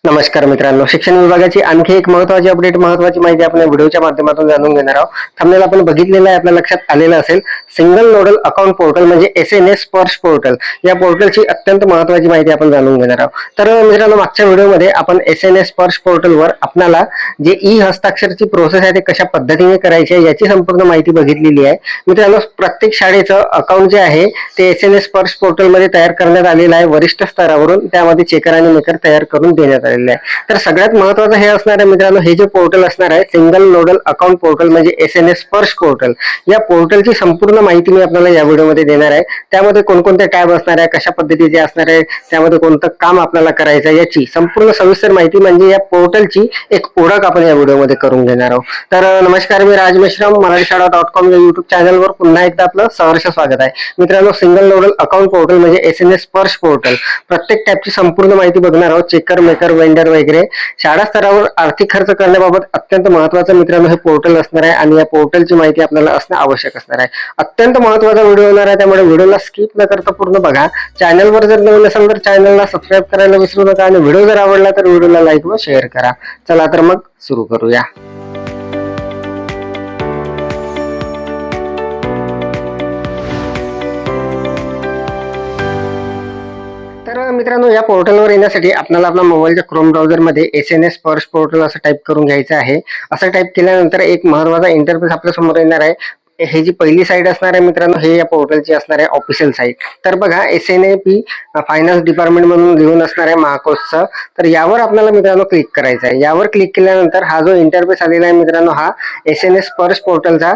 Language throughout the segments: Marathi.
नमस्कार मित्रांनो, शिक्षण विभागाची आणखी एक महत्त्वाची अपडेट, महत्त्वाची माहिती आपण या व्हिडिओच्या माध्यमातून जाणून घेणार आहोत. थंबनेल आपण बघितलेलं आहे, आपल्या लक्षात आलेलं असेल. सिंगल नोडल अकाउंट पोर्टल म्हणजे एस-एन-एस स्पर्श पोर्टल, या पोर्टलची अत्यंत महत्त्वाची माहिती आपण जाणून घेणार आहोत. तर मित्रांनो, मागच्या व्हिडिओमध्ये आपण एस-एन-एस स्पर्श पोर्टलवर आपल्याला जे ई हस्ताक्षरची प्रोसेस आहे ते कशा पद्धतीने करायची आहे याची संपूर्ण माहिती बघितलेली आहे. मित्रांनो, प्रत्येक शाळेचं अकाउंट जे आहे ते एस-एन-एस स्पर्श पोर्टलमध्ये तयार करण्यात आलेलं आहे. वरिष्ठ स्तरावरून त्यामध्ये चेकर आणि मेकर तयार करून देण्यात आलेले आहे. तर सगळ्यात महत्त्वाचं हे असणार आहे मित्रांनो, हे जे पोर्टल असणार आहे सिंगल नोडल अकाउंट पोर्टल म्हणजे एस-एन-एस स्पर्श पोर्टल, या पोर्टलची संपूर्ण माहिती मी आपल्याला या व्हिडिओमध्ये देणार आहे. त्यामध्ये कोणकोणते टॅब असणार आहे, कशा पद्धतीचे असणार आहे, त्यामध्ये कोणतं काम आपल्याला करायचं आहे याची संपूर्ण सविस्तर माहिती म्हणजे या पोर्टलची एक ओळख आपण या व्हिडिओमध्ये करून घेणार आहोत. तर नमस्कार, मी राज मेश्राम, मराठीशाळा.com या युट्यूब चॅनलवर पुन्हा एकदा आपलं सहर्ष स्वागत आहे. मित्रांनो, सिंगल नोडल अकाउंट पोर्टल म्हणजे एस-एन-एस स्पर्श पोर्टल, प्रत्येक टॅबची संपूर्ण माहिती बघणार आहोत. चेकर, मेकर, वेंडर वगैरे शाळा स्तरावर आर्थिक खर्च करण्याबाबत अत्यंत महत्त्वाचं मित्रांनो हे पोर्टल असणार आहे आणि या पोर्टलची माहिती आपल्याला असणं आवश्यक असणार आहे. अत्यंत महत्त्वाचा व्हिडिओ होणार आहे, त्यामुळे व्हिडिओला स्किप न करता पूर्ण बघा. चॅनलवर जर नवीन असेल तर चॅनलला सबस्क्राईब करायला विसरू नका आणि व्हिडिओ जर आवडला तर व्हिडिओला लाईक व शेअर करा. चला तर मग सुरू करूया. तर मित्रांनो, या पोर्टलवर येण्यासाठी आपल्याला आपल्या मोबाईलच्या क्रोम ब्राउझरमध्ये एस-एन-एस स्पर्श पोर्टल असं टाईप करून घ्यायचं आहे. असं टाईप केल्यानंतर एक महत्त्वाचा इंटरफेस आपल्या समोर येणार आहे. हे जी पहिली साईट असणार आहे मित्रांनो, हे या पोर्टलची असणार आहे ऑफिशियल साईट. तर बघा, एस-एन-ए-पी फायनान्स डिपार्टमेंट म्हणून लिहून असणार आहे महाकोशचं. तर यावर आपल्याला मित्रांनो क्लिक करायचं आहे. यावर क्लिक केल्यानंतर हा जो इंटरफेस आलेला आहे मित्रांनो, हा एस-एन-एस स्पर्श पोर्टलचा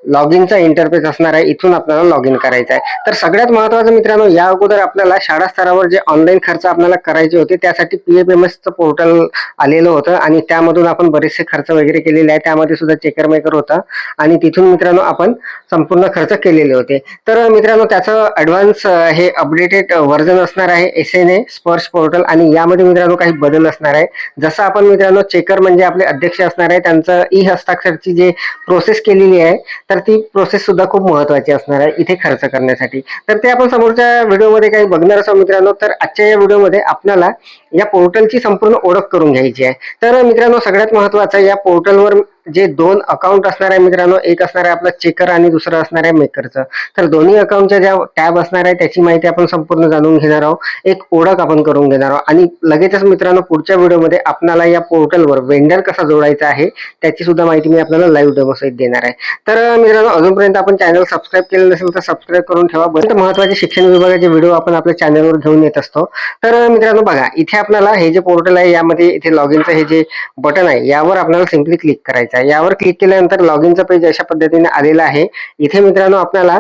लॉग इनचा इंटरफेस असणार आहे. इथून आपल्याला लॉग इन करायचं आहे. तर सगळ्यात महत्त्वाचं मित्रांनो, या अगोदर आपल्याला शाळा स्तरावर जे ऑनलाईन खर्च आपल्याला करायचे होते त्यासाठी PFMSचं पोर्टल आलेलं होतं आणि त्यामधून आपण बरेचसे खर्च वगैरे केलेले आहे. त्यामध्ये सुद्धा चेकर मेकर होता आणि तिथून मित्रांनो आपण संपूर्ण खर्च केलेले होते. तर मित्रांनो, त्याचं ॲडव्हान्स हे अपडेटेड व्हर्जन असणार आहे एस-एन-ए स्पर्श पोर्टल आणि यामध्ये मित्रांनो काही बदल असणार आहे. जसं आपण मित्रांनो चेकर म्हणजे आपले अध्यक्ष असणार आहे, त्यांचं ई हस्ताक्षरची जे प्रोसेस केलेली आहे तर ती प्रोसेस सुद्धा खूप महत्त्वाची असणार आहे इथे खर्च करण्यासाठी. तर ते आपण समोरच्या व्हिडिओमध्ये काही बघणार असो मित्रांनो. तर आजच्या या व्हिडिओमध्ये आपल्याला या पोर्टलची संपूर्ण ओळख करून घ्यायची आहे. तर मित्रांनो, सगळ्यात महत्त्वाचं या पोर्टलवर जे दोन अकाउंट असणार आहे मित्रांनो, एक असणार आहे आपलं चेकर आणि दुसरं असणार आहे मेकरचं. तर दोन्ही अकाउंटच्या ज्या टॅब असणार आहे त्याची माहिती आपण संपूर्ण जाणून घेणार आहोत, एक ओळख आपण करून घेणार आहोत आणि लगेचच मित्रांनो पुढच्या व्हिडिओमध्ये आपल्याला या पोर्टलवर वेंडर कसा जोडायचा आहे त्याची सुद्धा माहिती मी आपल्याला लाईव्ह डेमो सहित देणार आहे. तर मित्रांनो, अजूनपर्यंत आपण चॅनल सबस्क्राईब केलं नसेल तर सबस्क्राईब करून ठेवा. बरेच महत्त्वाचे शिक्षण विभागाचे व्हिडिओ आपण आपल्या चॅनलवर घेऊन येत असतो. तर मित्रांनो बघा, इथे आपल्याला हे जे पोर्टल आहे यामध्ये इथे लॉग इनचं हे जे बटन आहे यावर आपल्याला सिम्पली क्लिक करायचं. यावर क्लिक केल्यानंतर लॉग इनचं पेज अशा पद्धतीने आलेलं आहे. इथे मित्रांनो आपल्याला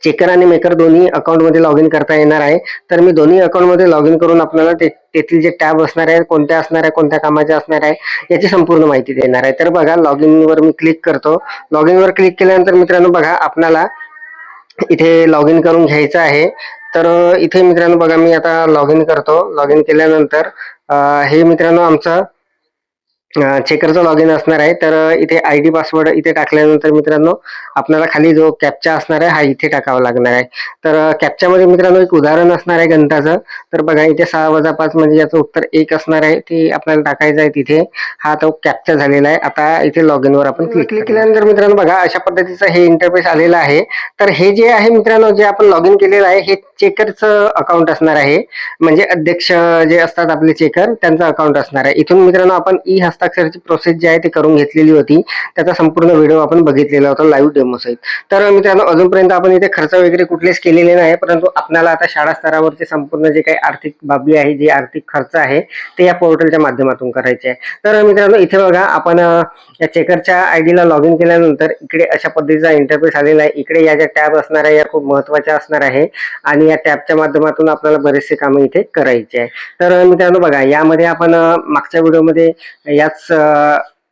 चेकर आणि मेकर दोन्ही अकाउंट मध्ये लॉग इन करता येणार आहे. तर मी दोन्ही अकाउंट मध्ये लॉग इन करून आपल्याला तेथील जे टॅब असणार आहे, कोणत्या असणार आहे, कोणत्या कामाचे असणार आहे याची संपूर्ण माहिती देणार आहे. तर बघा, लॉग इन वर मी क्लिक करतो. लॉग इन वर क्लिक केल्यानंतर मित्रांनो बघा, आपल्याला इथे लॉग इन करून घ्यायचं आहे. तर इथे मित्रांनो बघा, मी आता लॉग इन करतो. लॉग इन केल्यानंतर हे मित्रांनो आमचं चेकरचं लॉग इन असणार आहे. तर इथे ID पासवर्ड इथे टाकल्यानंतर मित्रांनो आपल्याला खाली जो कॅप्चा असणार आहे हा इथे टाकावा लागणार आहे. तर कॅप्चामध्ये मित्रांनो एक उदाहरण असणार आहे गणिताचं. तर बघा, इथे 6 - 5 म्हणजे याचं उत्तर 1 असणार आहे, ते आपल्याला टाकायचं आहे तिथे. हा तो कॅप्चा झालेला आहे. आता इथे लॉग इनवर आपण क्लिक केल्यानंतर मित्रांनो बघा, अशा पद्धतीचं हे इंटरफेस आलेलं आहे. तर हे जे आहे मित्रांनो, जे आपण लॉग इन केलेलं आहे हे चेकरचं अकाउंट असणार आहे, म्हणजे अध्यक्ष जे असतात आपले चेकर त्यांचं अकाउंट असणार आहे. इथून मित्रांनो आपण ई हस्ताक्षरची प्रोसेस जी आहे ती करून घेतलेली होती. त्याचा संपूर्ण व्हिडिओ आपण बघितलेला होता लाईव्ह डेमो सहित. तर मित्रांनो, अजूनपर्यंत आपण इथे खर्च वगैरे कुठलेच केलेले नाही, परंतु आपल्याला आता शाळा स्तरावरचे संपूर्ण जे काही आर्थिक बाबी आहे, जे आर्थिक खर्च आहे ते या पोर्टलच्या माध्यमातून करायचे आहे. तर मित्रांनो, इथे बघा, आपण या चेकरच्या ID ला लॉग इन केल्यानंतर इकडे अशा पद्धतीचा इंटरफेस आलेला आहे. इकडे या ज्या टॅब असणार आहे या खूप महत्त्वाच्या असणार आहे आणि या टॅबच्या माध्यमातून आपल्याला बरेचसे कामं इथे करायचे आहे. तर मित्रांनो बघा, यामध्ये आपण मागच्या व्हिडिओमध्ये याच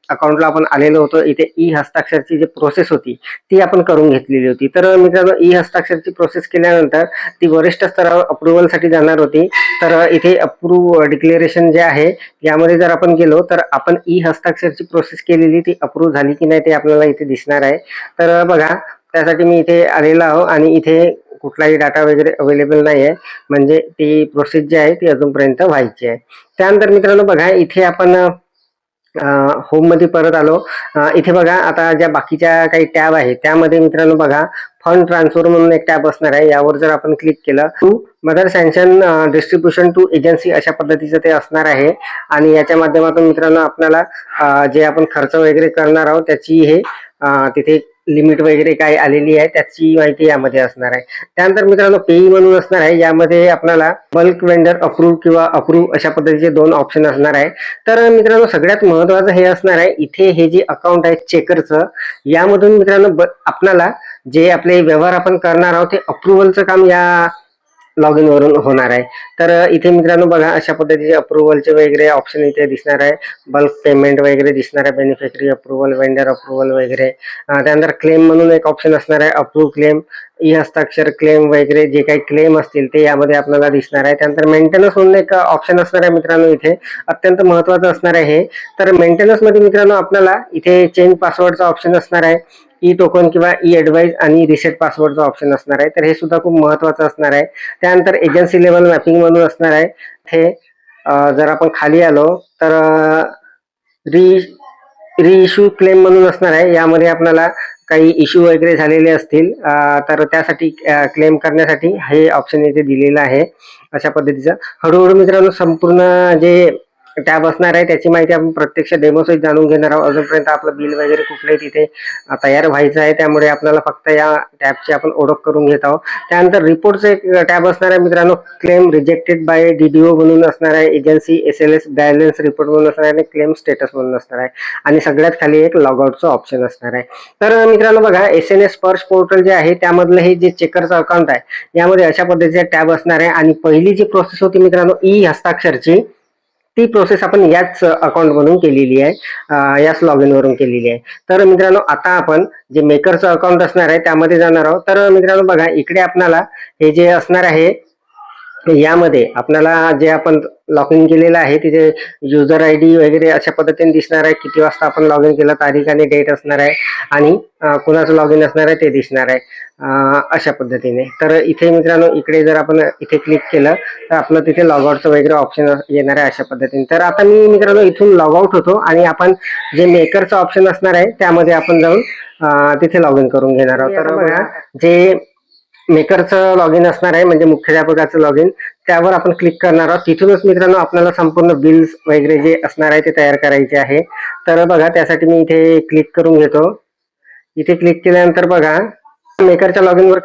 अकाउंटला आपण आलेलो होतो. इथे ई हस्ताक्षरची जी प्रोसेस होती ती आपण करून घेतलेली होती. तर मित्रांनो, ई हस्ताक्षरची प्रोसेस केल्यानंतर ती वरिष्ठ स्तरावर अप्रुव्हलसाठी जाणार होती. तर इथे अप्रूव्ह डिक्लेरेशन जे आहे यामध्ये जर आपण गेलो तर आपण ई हस्ताक्षरची प्रोसेस केलेली ती अप्रूव्ह झाली की नाही ते आपल्याला इथे दिसणार आहे. तर बघा, त्यासाठी मी इथे आलेलो आहो आणि इथे कुठलाही डाटा वगैरे अवेलेबल नाही आहे, म्हणजे ती प्रोसेस जी आहे ती अजूनपर्यंत व्हायची आहे. त्यानंतर मित्रांनो बघा, इथे आपण होम मध्ये परत आलो. इथे बघा, आता ज्या बाकीच्या काही टॅब आहेत त्यामध्ये मित्रांनो बघा, फंड ट्रान्सफर म्हणून एक टॅब असणार आहे. यावर जर आपण क्लिक केलं, to mother sanction distribution to agency अशा पद्धतीचं ते असणार आहे. आणि याच्या माध्यमातून मित्रांनो आपल्याला जे आपण खर्च वगैरे करणार आहोत त्याची हे तिथे लिमिट वगैरे काय आलेली आहे त्याची माहिती यामध्ये असणार आहे. त्यानंतर मित्रांनो पेई म्हणून असणार आहे. यामध्ये आपल्याला बल्क वेंडर अप्रूव्ह किंवा अप्रूव्ह अशा पद्धतीचे 2 ऑप्शन असणार आहे. तर मित्रांनो सगळ्यात महत्वाचं हे असणार आहे, इथे हे जे अकाउंट आहे चेकरचं, यामधून मित्रांनो आपल्याला जे आपले व्यवहार आपण करणार आहोत ते अप्रुव्हलचं काम या लॉग इन वरून होणार आहे. तर इथे मित्रांनो बघा, अशा पद्धतीचे अप्रुव्हलचे वगैरे ऑप्शन इथे दिसणार आहे. बल्क पेमेंट वगैरे दिसणार आहे, बेनिफिशरी अप्रुव्हल, वेंडर अप्रुव्हल वगैरे. त्यानंतर क्लेम म्हणून एक ऑप्शन असणार आहे, अप्रूव्ह क्लेम, ई हस्ताक्षर क्लेम वगैरे जे काही क्लेम असतील ते यामध्ये आपल्याला दिसणार आहे. त्यानंतर मेंटेनन्स म्हणून एक ऑप्शन असणार आहे मित्रांनो, इथे अत्यंत महत्वाचं असणार आहे हे. तर मेंटेनन्स मध्ये मित्रांनो आपल्याला इथे चेंज पासवर्डचा ऑप्शन असणार आहे, ई टोकन किंवा ई ॲडवाइस आणि रिसेट पासवर्डचा ऑप्शन असणार आहे. तर हे सुद्धा खूप महत्वाचं असणार आहे. त्यानंतर एजन्सी लेवल मॅपिंग म्हणून असणार आहे. हे जर आपण खाली आलो तर री रिइश्यू क्लेम म्हणून असणार आहे. यामध्ये आपल्याला काही इश्यू वगैरे झालेले असतील तर त्यासाठी क्लेम करण्यासाठी हे ऑप्शन इथे दिलेलं आहे. अशा पद्धतीचं हळूहळू मित्रांनो संपूर्ण जे टॅब असणार आहे त्याची माहिती आपण प्रत्यक्ष डेमो सहित जाणून घेणार आहोत. अजूनपर्यंत आपलं बिल वगैरे कुठलंही तिथे तयार व्हायचं आहे, त्यामुळे आपल्याला फक्त या टॅबची आपण ओळख करून घेत आहोत. त्यानंतर रिपोर्टचं एक टॅब असणार आहे मित्रांनो, क्लेम रिजेक्टेड बाय डीडीओ म्हणून असणार आहे, एजन्सी SLS बॅलन्स रिपोर्ट म्हणून असणार आहे आणि क्लेम स्टेटस म्हणून असणार आहे. आणि सगळ्यात खाली एक लॉगआउटचं ऑप्शन असणार आहे. तर मित्रांनो बघा, SNS स्पर्श पोर्टल जे आहे त्यामधलं हे जे चेकरचं अकाउंट आहे यामध्ये अशा पद्धतीचे टॅब असणार आहे. आणि पहिली जी प्रोसेस होती मित्रांनो ई हस्ताक्षरची, ती प्रोसेस आपण याच अकाउंट म्हणून केलेली आहे, याच लॉग इन वरून केलेली आहे. तर मित्रांनो आता आपण जे मेकरचं अकाउंट असणार आहे त्यामध्ये जाणार आहोत. तर मित्रांनो बघा, इकडे आपल्याला हे जे असणार आहे यामध्ये आपल्याला जे आपण लॉग इन केलेलं आहे तिथे युजर ID वगैरे अशा पद्धतीने दिसणार आहे, किती वाजता आपण लॉग इन केलं, तारीख आणि डेट असणार आहे आणि कुणाचं लॉग इन असणार आहे ते दिसणार आहे अशा पद्धतीने. तर इथे मित्रांनो इकडे जर आपण इथे क्लिक केलं तर आपलं तिथे लॉगआउटचं वगैरे ऑप्शन येणार आहे अशा पद्धतीने. तर आता मी मित्रांनो इथून लॉगआउट होतो आणि आपण जे मेकरचं ऑप्शन असणार आहे त्यामध्ये आपण जाऊन तिथे लॉग इन करून घेणार आहोत. तर बघा, जे मेकरचं लॉग इन असणार आहे म्हणजे मुख्याध्यापकाचं लॉग इन, त्यावर आपण क्लिक करणार आहोत. तिथूनच मित्रांनो आपल्याला संपूर्ण बिल्स वगैरे जे असणार आहे ते तयार करायचे आहे. तर बघा, त्यासाठी मी इथे क्लिक करून घेतो. इथे क्लिक केल्यानंतर बघा, मेकरच्या लॉग इनवर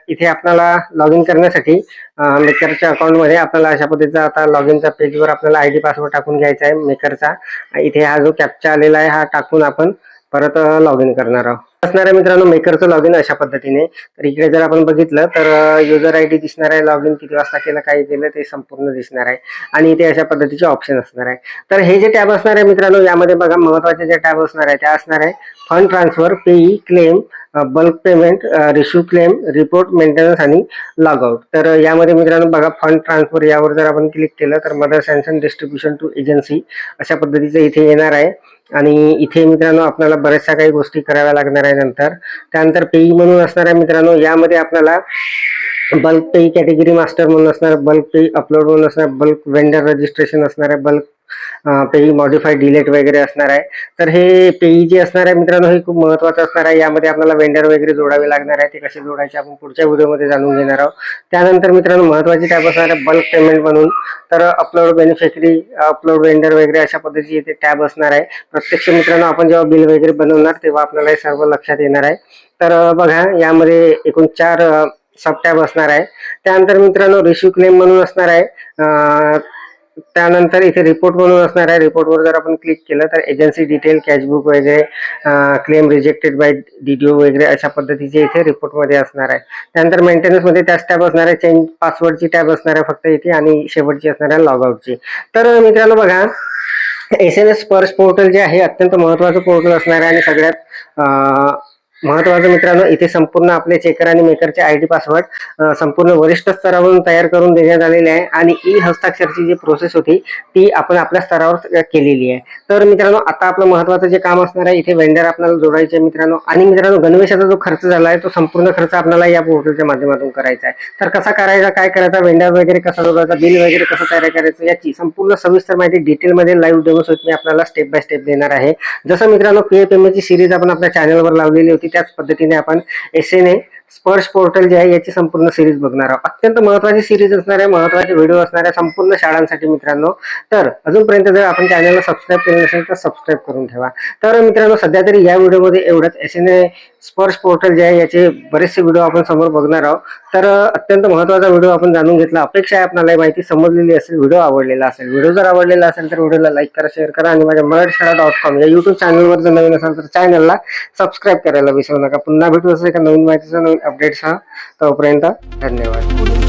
इथे आपल्याला लॉग इन करण्यासाठी मेकरच्या अकाउंटमध्ये आपल्याला अशा पद्धतीचा आता लॉग इनच्या पेजवर आपल्याला ID पासवर्ड टाकून घ्यायचा आहे मेकरचा. इथे हा जो कॅप्चा आलेला आहे हा टाकून आपण परत लॉग इन करणार आहोत. असणार आहे मित्रांनो मेकरचं लॉग इन अशा पद्धतीने. तर इकडे जर आपण बघितलं तर युजर ID दिसणार आहे, लॉग इन किती वाजता केलं, काय केलं ते संपूर्ण दिसणार आहे आणि इथे अशा पद्धतीचे ऑप्शन असणार आहे. तर हे जे टॅब असणार आहे मित्रांनो, यामध्ये बघा महत्वाचे जे टॅब असणार आहे त्या असणार आहे फंड ट्रान्सफर, पेई, claim, bulk payment, रिश्यू claim, report, maintenance आणि लॉगआउट. तर यामध्ये मित्रांनो बघा, फंड ट्रान्सफर यावर जर आपण क्लिक केलं तर mother sanction distribution to agency अशा पद्धतीचं इथे येणार आहे. आणि इथे मित्रांनो आपल्याला बऱ्याचशा काही गोष्टी कराव्या लागणार आहे नंतर. त्यानंतर पेई म्हणून असणार आहे मित्रांनो, यामध्ये आपल्याला बल्क पेई कॅटेगरी मास्टर म्हणून असणार, बल्क पेई अपलोड म्हणून असणार, बल्क वेंडर रजिस्ट्रेशन असणार आहे, बल्क पेई मॉडिफाय डिलेट वगैरे असणार आहे. तर हे पेई जे असणार आहे मित्रांनो हे खूप महत्वाचं असणार आहे. यामध्ये आपल्याला वेंडर वगैरे जोडावे लागणार आहे, ते कसे जोडायचे आपण पुढच्या व्हिडिओमध्ये जाणून घेणार आहोत. त्यानंतर मित्रांनो महत्वाची टॅब असणार आहे बल्क पेमेंट म्हणून. तर अपलोड बेनिफिशरी, अपलोड वेंडर वगैरे अशा पद्धतीचे इथे टॅब असणार आहे. प्रत्यक्ष मित्रांनो आपण जेव्हा बिल वगैरे बनवणार तेव्हा आपल्याला हे सर्व लक्षात येणार आहे. तर बघा, यामध्ये एकूण 4 सब टॅब असणार आहे. त्यानंतर मित्रांनो रिश्यू क्लेम म्हणून असणार आहे. त्यानंतर इथे रिपोर्ट म्हणून असणार आहे. रिपोर्टवर जर आपण क्लिक केलं तर एजन्सी डिटेल, कॅशबुक वगैरे, क्लेम रिजेक्टेड बाय डीडीओ वगैरे अशा पद्धतीचे इथे रिपोर्टमध्ये असणार आहे. त्यानंतर मेंटेनन्समध्ये त्याच टॅब असणार आहे, चेंज पासवर्डची टॅब असणार आहे फक्त इथे आणि शेवटची असणार आहे लॉगआउटची. तर मित्रांनो बघा, SNS स्पर्श पोर्टल जे आहे अत्यंत महत्वाचं पोर्टल असणार आहे आणि सगळ्यात महत्वाचं मित्रांनो, इथे संपूर्ण आपले चेकर आणि मेकरचे आयडी पासवर्ड संपूर्ण वरिष्ठ स्तरावरून तयार करून देण्यात आलेले आहे आणि ई हस्ताक्षरची जी प्रोसेस होती ती आपण आपल्या स्तरावर केलेली आहे. तर मित्रांनो, आता आपलं महत्वाचं जे काम असणार आहे, इथे वेंडर आपल्याला जोडायचे आहे मित्रांनो. आणि मित्रांनो, गणवेशाचा जो खर्च झाला आहे तो संपूर्ण खर्च आपल्याला या पोर्टलच्या माध्यमातून करायचा आहे. तर कसा करायचा, काय करायचा, वेंडर वगैरे कसा जोडायचा, बिल वगैरे कसं तयार करायचं, याची संपूर्ण सविस्तर माहिती डिटेलमध्ये लाईव्ह डेमो सहित मी आपल्याला स्टेप बाय स्टेप देणार आहे. जसं मित्रांनो, PFMA ची सिरीज आपण आपल्या चॅनलवर लावलेली होती, त्याच पद्धतीने आपण SNA स्पर्श पोर्टल जे आहे याची संपूर्ण सिरीज बघणार आहोत. अत्यंत महत्वाची सिरीज असणार आहे, महत्वाचे व्हिडिओ असणार आहे संपूर्ण शाळांसाठी मित्रांनो. तर अजूनपर्यंत जर आपण चॅनलला सबस्क्राईब केलं नसेल तर सबस्क्राईब करून ठेवा. तर मित्रांनो, सध्या तरी या व्हिडिओमध्ये एवढंच. SNA स्पर्श पोर्टल जे आहे याचे बरेचसे व्हिडिओ आपण समोर बघणार आहोत. तर अत्यंत महत्वाचा व्हिडिओ आपण जाणून घेतला. अपेक्षा आहे आपल्याला माहिती समजलेली असेल, व्हिडिओ आवडलेला असेल. व्हिडिओ जर आवडलेला असेल तर व्हिडिओला लाईक करा, शेअर करा आणि माझ्या marathshala.com या YouTube चॅनलवर जर नवीन असाल तर चॅनलला सबस्क्राईब करायला विसरू नका. पुन्हा भेटू असं एका नवीन माहितीचा, नवीन अपडेट्ससह. तोपर्यंत धन्यवाद.